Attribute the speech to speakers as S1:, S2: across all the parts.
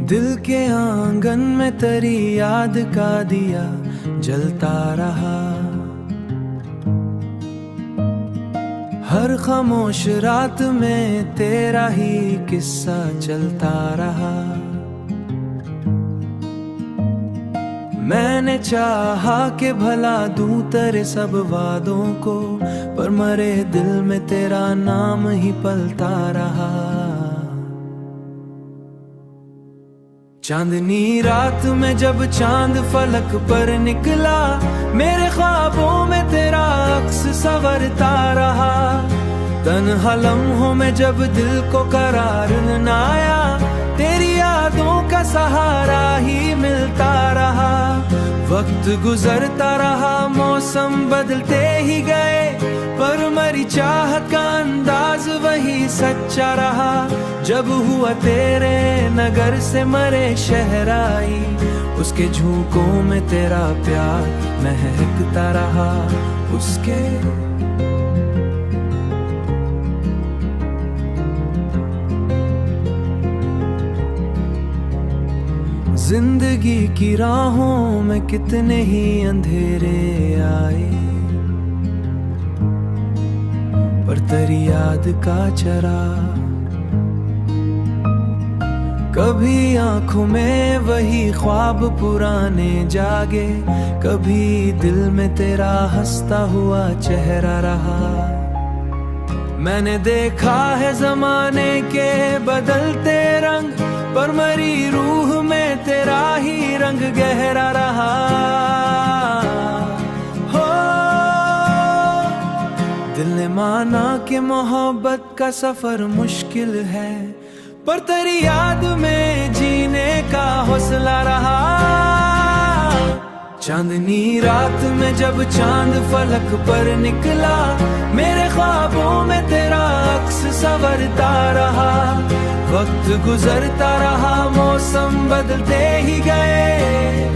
S1: दिल के आंगन में तेरी याद का दिया जलता रहा। हर खामोश रात में तेरा ही किस्सा चलता रहा। मैंने चाहा कि भला दूं तेरे सब वादों को, पर मरे दिल में तेरा नाम ही पलता रहा। चांदनी रात में जब चांद फलक पर निकला, मेरे ख्वाबों में तेरा अक्स संवरता रहा। तन्हा लम्हों में जब दिल को करार न आया, तेरी यादों का सहारा ही मिलता रहा। वक्त गुजरता रहा, मौसम बदलते ही गए, पर मरी चाहत का अंदाज वही सच्चा रहा। जब हुआ तेरे नगर से मरे शहराई, उसके झोंकों में तेरा प्यार महकता रहा। उसके जिंदगी की राहों में कितने ही अंधेरे आए, पर तेरी याद का चरा। कभी आंखों में वही ख्वाब पुराने जागे, कभी दिल में तेरा हंसता हुआ चेहरा रहा। मैंने देखा है जमाने के बदलते रंग, पर मरी रूह में तेरा ही रंग गहरा रहा। हो दिल ने माना कि मोहब्बत का सफर मुश्किल है, पर तेरी याद में जीने का हौसला रहा। चांदनी रात में जब चांद फलक पर निकला, मेरे ख्वाबों में तेरा अक्स संवरता रहा। वक्त गुजरता रहा, मौसम बदलते ही गए,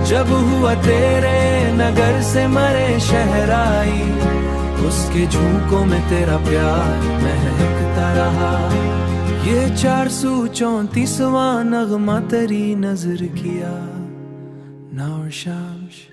S1: जब हुआ तेरे नगर से मरे शहराई, उसके झोंकों में तेरा प्यार महकता रहा। ये 434वां नगमा तेरी नजर किया, नाउर शाम्स।